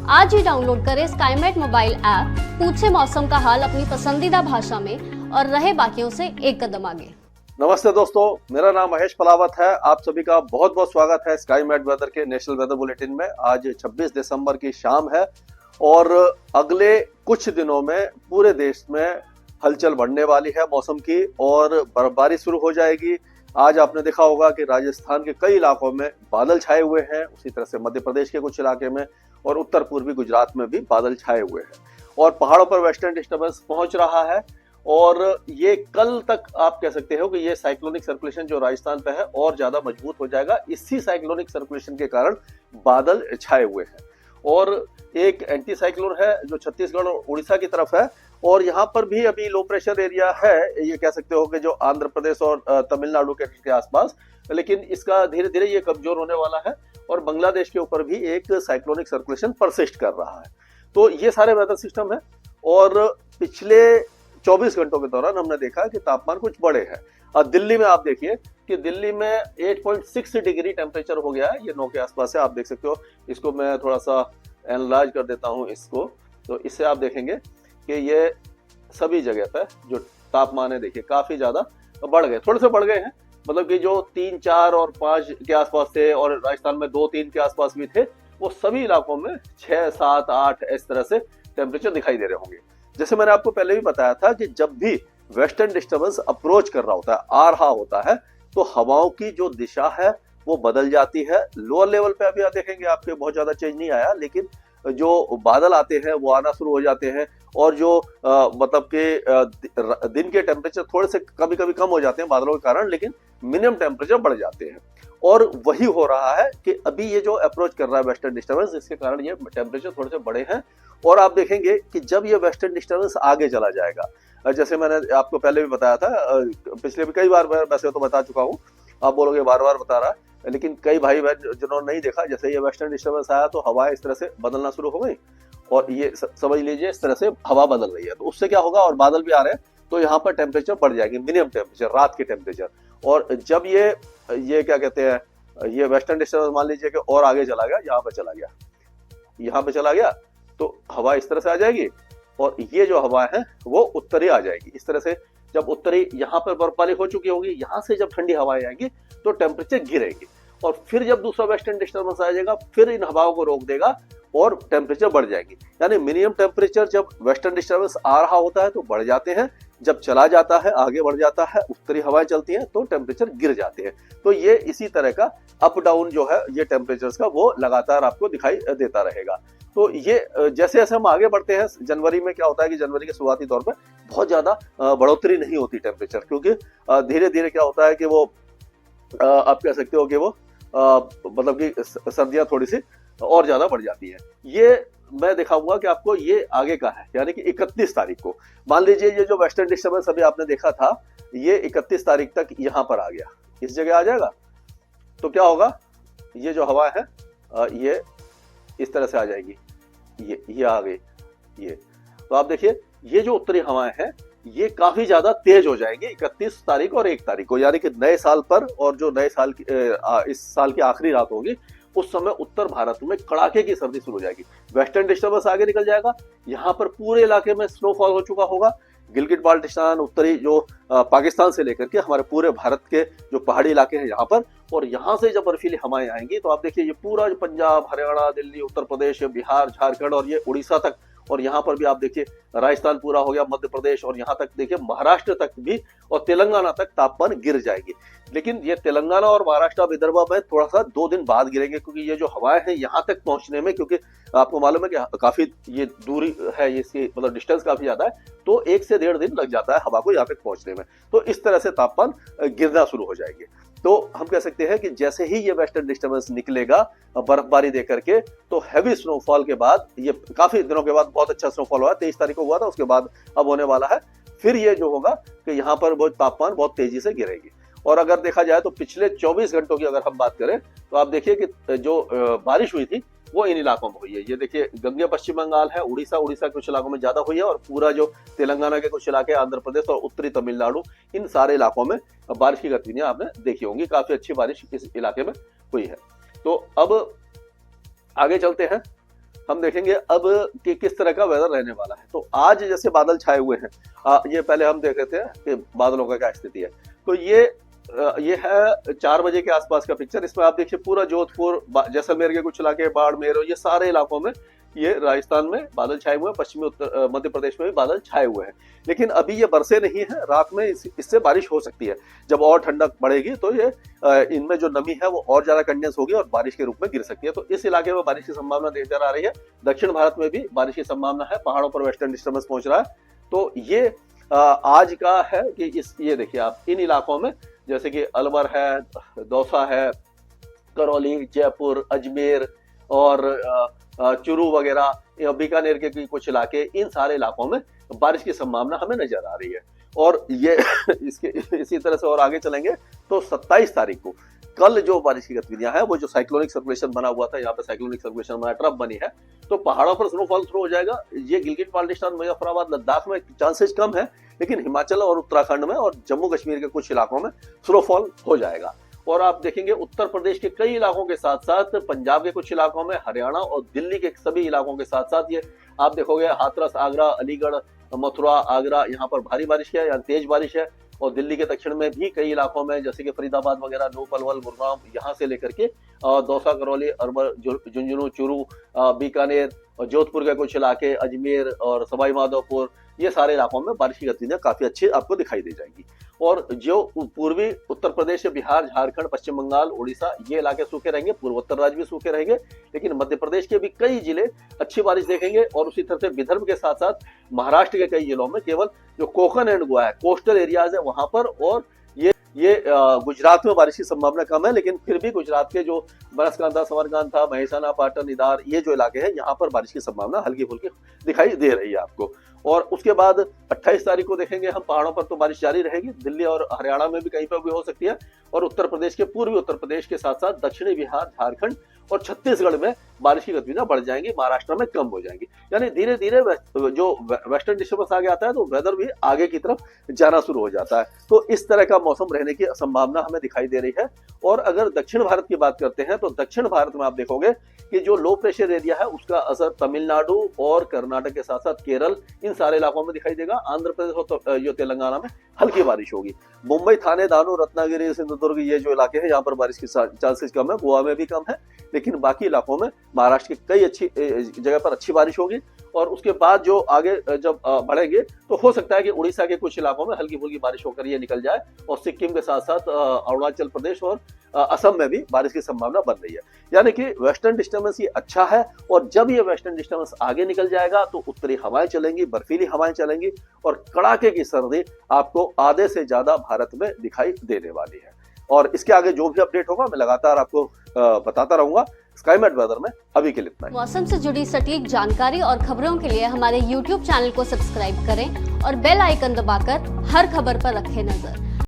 आज ही डाउनलोड करें Skymet mobile app, पूछे मौसम का हाल अपनी पसंदीदा भाषा में और रहे बाकियों से एक कदम आगे। नमस्ते दोस्तों, मेरा नाम महेश पलावत है। आप सभी का बहुत बहुत स्वागत है स्काईमेट वेदर के नेशनल वेदर बुलेटिन में। आज 26 दिसंबर की शाम है और अगले कुछ दिनों में पूरे देश में हलचल बढ़ने वाली है मौसम की और बर्फबारी शुरू हो जाएगी। आज आपने देखा होगा कि राजस्थान के कई इलाकों में बादल छाए हुए हैं, उसी तरह से मध्य प्रदेश के कुछ इलाके में और उत्तर पूर्वी गुजरात में भी बादल छाए हुए हैं और पहाड़ों पर वेस्टर्न डिस्टर्बेंस पहुंच रहा है। और ये कल तक आप कह सकते हो कि ये साइक्लोनिक सर्कुलेशन जो राजस्थान पे है और ज्यादा मजबूत हो जाएगा। इसी साइक्लोनिक सर्कुलेशन के कारण बादल छाए हुए हैं और एक एंटी साइक्लोन है जो छत्तीसगढ़ और उड़ीसा की तरफ है और यहाँ पर भी अभी लो प्रेशर एरिया है, ये कह सकते हो कि जो आंध्र प्रदेश और तमिलनाडु के आसपास, लेकिन इसका धीरे धीरे ये कमजोर होने वाला है और बांग्लादेश के ऊपर भी एक साइक्लोनिक सर्कुलेशन परसिस्ट कर रहा है। तो ये सारे वेदर सिस्टम है और पिछले 24 घंटों के दौरान हमने देखा कि तापमान कुछ बढ़े हैं। और दिल्ली में आप देखिए कि दिल्ली में 8.6 डिग्री टेम्परेचर हो गया है, ये 9 के आसपास है, आप देख सकते हो। इसको मैं थोड़ा सा एनालाइज कर देता हूँ इसको, तो इससे आप देखेंगे कि ये सभी जगह पे जो तापमान है देखिए काफी ज्यादा बढ़ गए, थोड़े से बढ़ गए हैं। मतलब कि जो 3, 4 और 5 के आसपास थे और राजस्थान में 2, 3 के आसपास भी थे, वो सभी इलाकों में 6, 7, 8 इस तरह से टेम्परेचर दिखाई दे रहे होंगे। जैसे मैंने आपको पहले भी बताया था कि जब भी वेस्टर्न डिस्टर्बेंस अप्रोच कर रहा होता है, आ रहा होता है, तो हवाओं की जो दिशा है वो बदल जाती है। लोअर लेवल पे अभी आप देखेंगे आपके बहुत ज्यादा चेंज नहीं आया, लेकिन जो बादल आते हैं वो आना शुरू हो जाते हैं और जो मतलब के दिन के टेम्परेचर थोड़े से कभी कभी कम हो जाते हैं बादलों के कारण, लेकिन मिनिमम टेम्परेचर बढ़ जाते हैं। और वही हो रहा है कि अभी ये जो अप्रोच कर रहा है वेस्टर्न डिस्टर्बेंस, इसके कारण ये टेम्परेचर थोड़े से बढ़े हैं। और आप देखेंगे कि जब ये वेस्टर्न डिस्टर्बेंस आगे चला जाएगा, जैसे मैंने आपको पहले भी बताया था, पिछले भी कई बार मैं वैसे तो बता चुका हूँ, आप बोलोगे बार बार बता रहा है, लेकिन कई भाई बहन जिन्होंने नहीं देखा, जैसे ये वेस्टर्न डिस्टर्बेंस आया तो हवाएं इस तरह से बदलना शुरू हो गई और ये समझ लीजिए इस तरह से हवा बदल रही है। तो उससे क्या होगा, और बादल भी आ रहे हैं, तो यहाँ पर टेम्परेचर बढ़ जाएगी, मिनिमम टेम्परेचर, रात की टेम्परेचर। और जब ये क्या कहते हैं, ये वेस्टर्न डिस्टर्बेंस मान लीजिए कि और आगे चला गया, यहाँ पे चला गया तो हवा इस तरह से आ जाएगी और ये जो हवा है वो उत्तरी आ जाएगी। इस तरह से जब उत्तरी यहाँ पर बर्फबारी हो चुकी होगी, यहाँ से जब ठंडी हवाएं आएंगी तो टेम्परेचर गिरेगी और फिर जब दूसरा वेस्टर्न डिस्टर्बेंस आ जाएगा, फिर इन हवाओं को रोक देगा और टेम्परेचर बढ़ जाएगी। यानी मिनिमम टेम्परेचर जब वेस्टर्न डिस्टर्बेंस आ रहा होता है तो बढ़ जाते हैं, जब चला जाता है आगे बढ़ जाता है, उत्तरी हवाएं चलती हैं तो टेम्परेचर गिर जाते हैं। तो ये इसी तरह का अप डाउन जो है ये टेम्परेचर्स का वो लगातार आपको दिखाई देता रहेगा। तो ये जैसे जैसे हम आगे बढ़ते हैं, जनवरी में क्या होता है कि जनवरी के शुरुआती दौर में बहुत ज्यादा बढ़ोतरी नहीं होती टेम्परेचर, क्योंकि धीरे धीरे क्या होता है कि वो आप कह सकते हो कि वो मतलब कि सर्दियां थोड़ी सी और ज्यादा बढ़ जाती है। ये मैं दिखाऊंगा कि आपको ये आगे का है, यानी कि 31 तारीख को मान लीजिए ये जो वेस्टर्न डिस्टर्बेंस अभी आपने देखा था, ये 31 तारीख तक यहाँ पर आ गया, इस जगह आ जाएगा, तो क्या होगा, ये जो हवा है ये इस तरह से आ जाएगी, ये आ गई ये। तो आप देखिए ये जो उत्तरी हवाएं हैं ये काफी ज्यादा तेज हो जाएंगी 31 तारीख और 1 तारीख को, यानी कि नए साल पर, और जो नए साल की इस साल की आखिरी रात होगी उस समय उत्तर भारत में कड़ाके की सर्दी शुरू हो जाएगी। वेस्टर्न डिस्टर्बेंस आगे निकल जाएगा, यहाँ पर पूरे इलाके में स्नोफॉल हो चुका होगा। गिलगिट बाल्टिस्तान, उत्तरी जो पाकिस्तान से लेकर के हमारे पूरे भारत के जो पहाड़ी इलाके हैं यहाँ पर, और यहाँ से जब बर्फीली हवाएं आएंगी तो आप देखिए ये पूरा पंजाब, हरियाणा, दिल्ली, उत्तर प्रदेश, बिहार, झारखंड और ये उड़ीसा तक, और यहाँ पर भी आप देखिए राजस्थान पूरा हो गया, मध्य प्रदेश, और यहाँ तक देखिए महाराष्ट्र तक भी और तेलंगाना तक तापमान गिर जाएगी। लेकिन ये तेलंगाना और महाराष्ट्र, विदर्भ में थोड़ा सा 2 दिन बाद गिरेंगे, क्योंकि ये जो हवाएं हैं यहाँ तक पहुंचने में, क्योंकि आपको मालूम है कि काफी ये दूरी है, इसकी मतलब डिस्टेंस काफी ज्यादा है, तो 1 से 1.5 दिन लग जाता है हवा को यहाँ तक पहुंचने में। तो इस तरह से तापमान गिरना शुरू हो जाएंगे। तो हम कह सकते हैं कि जैसे ही ये वेस्टर्न डिस्टर्बेंस निकलेगा बर्फबारी दे करके, तो हैवी स्नोफॉल के बाद, ये काफी दिनों के बाद बहुत अच्छा स्नोफॉल हुआ, 23 तारीख को हुआ था, उसके बाद अब होने वाला है, फिर ये जो होगा कि यहाँ पर वो तापमान बहुत तेजी से गिरेगी। और अगर देखा जाए तो पिछले 24 घंटों की अगर हम बात करें तो आप देखिए कि जो बारिश हुई थी वो इन इलाकों में हुई है। ये देखिए गंगे पश्चिम बंगाल है, उड़ीसा के कुछ इलाकों में ज्यादा हुई है, और पूरा जो तेलंगाना के कुछ इलाके, आंध्र प्रदेश और उत्तरी तमिलनाडु, इन सारे इलाकों में बारिश की गतिविधियां आपने देखी होंगी। काफी अच्छी बारिश इस इलाके में हुई है। तो अब आगे चलते हैं हम देखेंगे अब कि किस तरह का वेदर रहने वाला है। तो आज जैसे बादल छाए हुए हैं, ये पहले हम देख रहे थे कि बादलों का क्या स्थिति है। तो ये है 4 बजे के आसपास का पिक्चर। इसमें आप देखिए पूरा जोधपुर, जैसलमेर के कुछ इलाके, बाड़मेर, ये सारे इलाकों में, ये राजस्थान में बादल छाए हुए हैं, पश्चिमी उत्तर मध्य प्रदेश में भी बादल छाए हुए हैं। लेकिन अभी ये बरसे नहीं है, रात में इससे बारिश हो सकती है। जब और ठंडक बढ़ेगी तो ये इनमें जो नमी है वो और ज्यादा कंडेंस होगी और बारिश के रूप में गिर सकती है। तो इस इलाके में बारिश की संभावना नजर आ रही है। दक्षिण भारत में भी बारिश की संभावना है, पहाड़ों पर वेस्टर्न डिस्टर्बेंस पहुंच रहा है। तो ये आज का है कि ये देखिए आप इन इलाकों में, जैसे कि अलवर है, दौसा है, करौली, जयपुर, अजमेर और चूरू वगैरह, बीकानेर के कुछ इलाके, इन सारे इलाकों में बारिश की संभावना हमें नजर आ रही है। और ये इसी तरह से और आगे चलेंगे तो 27 तारीख को कल जो बारिश की गतिविधियां हैं, वो जो साइक्लोनिक सर्कुलेशन बना हुआ था, यहाँ पे साइक्लोनिक सर्कुलेशन बना, ट्रफ बनी है, तो पहाड़ों पर स्नोफॉल शुरू हो जाएगा। ये गिलगिट बाल्टिस्तान, मुजफ्फराबाद, लद्दाख में चांसेस कम है, लेकिन हिमाचल और उत्तराखंड में और जम्मू कश्मीर के कुछ इलाकों में स्नोफॉल हो जाएगा। और आप देखेंगे उत्तर प्रदेश के कई इलाकों के साथ साथ पंजाब के कुछ इलाकों में, हरियाणा और दिल्ली के सभी इलाकों के साथ साथ ये आप देखोगे हाथरस, आगरा, अलीगढ़, मथुरा, आगरा, यहाँ पर भारी बारिश है या तेज बारिश है। और दिल्ली के दक्षिण में भी कई इलाकों में, जैसे कि फरीदाबाद वगैरह, नू, पलवल, गुरुग्राम, यहाँ से लेकर के दौसा, करौली, अरवल, झुंझुनू, चूरू, बीकानेर और जोधपुर के कुछ इलाके, अजमेर और सवाई माधोपुर, ये सारे इलाकों में बारिश की गतिविधियां काफी अच्छी आपको दिखाई दे जाएगी। और जो पूर्वी उत्तर प्रदेश, बिहार, झारखंड, पश्चिम बंगाल, उड़ीसा, ये इलाके सूखे रहेंगे, पूर्वोत्तर राज्य भी सूखे रहेंगे, लेकिन मध्य प्रदेश के भी कई जिले अच्छी बारिश देखेंगे। और उसी तरह से विदर्भ के साथ साथ महाराष्ट्र के कई जिलों में केवल जो कोकण एंड गोवा है, कोस्टल एरियाज है, वहां पर, और ये गुजरात में बारिश की संभावना कम है, लेकिन फिर भी गुजरात के जो बनासकांठा, समरकांठा, महेसाना, पाटन, इदार, ये जो इलाके हैं, यहाँ पर बारिश की संभावना हल्की फुल्की दिखाई दे रही है आपको। और उसके बाद 28 तारीख को देखेंगे हम, पहाड़ों पर तो बारिश जारी रहेगी, दिल्ली और हरियाणा में भी कहीं पर भी हो सकती है। और उत्तर प्रदेश के, पूर्वी उत्तर प्रदेश के साथ साथ दक्षिणी बिहार, झारखंड और छत्तीसगढ़ में बारिश की गतिविधियां बढ़ जाएंगी, महाराष्ट्र में कम हो जाएंगी। यानी धीरे धीरे जो वेस्टर्न डिस्टर्बेंस आगे आता है तो वेदर भी आगे की तरफ जाना शुरू हो जाता है। तो इस तरह का मौसम रहने की संभावना हमें दिखाई दे रही है। और अगर दक्षिण भारत की बात करते हैं तो दक्षिण भारत में आप देखोगे कि जो लो प्रेशर एरिया है उसका असर तमिलनाडु और कर्नाटक के साथ साथ केरल, इन सारे इलाकों में दिखाई देगा। आंध्र प्रदेश और जो तेलंगाना में हल्की बारिश होगी। मुंबई, थाने, दानो, रत्नागिरी, सिंधुदुर्ग, ये जो इलाके हैं, यहाँ पर बारिश की चांसेस कम है। गोवा में भी कम है, लेकिन बाकी इलाकों में महाराष्ट्र की कई अच्छी जगह पर अच्छी बारिश होगी। और उसके बाद जो आगे जब बढ़ेंगे तो हो सकता है कि उड़ीसा के कुछ इलाकों में हल्की फुल्की बारिश होकर ये निकल जाए। और सिक्किम के साथ साथ अरुणाचल प्रदेश और असम में भी बारिश की संभावना बन रही है। यानी कि वेस्टर्न डिस्टर्बेंस ये अच्छा है। और जब ये वेस्टर्न डिस्टर्बेंस आगे निकल जाएगा तो उत्तरी हवाएं चलेंगी, बर्फीली हवाएं चलेंगी और कड़ाके की सर्दी आपको आधे से ज्यादा भारत में दिखाई देने वाली है। और इसके आगे जो भी अपडेट होगा मैं लगातार आपको बताता रहूंगा स्काईमेट वेदर में। अभी के लिए इतना ही। मौसम से जुड़ी सटीक जानकारी और खबरों के लिए हमारे YouTube चैनल को सब्सक्राइब करें और बेल आइकन दबाकर हर खबर पर रखें नजर।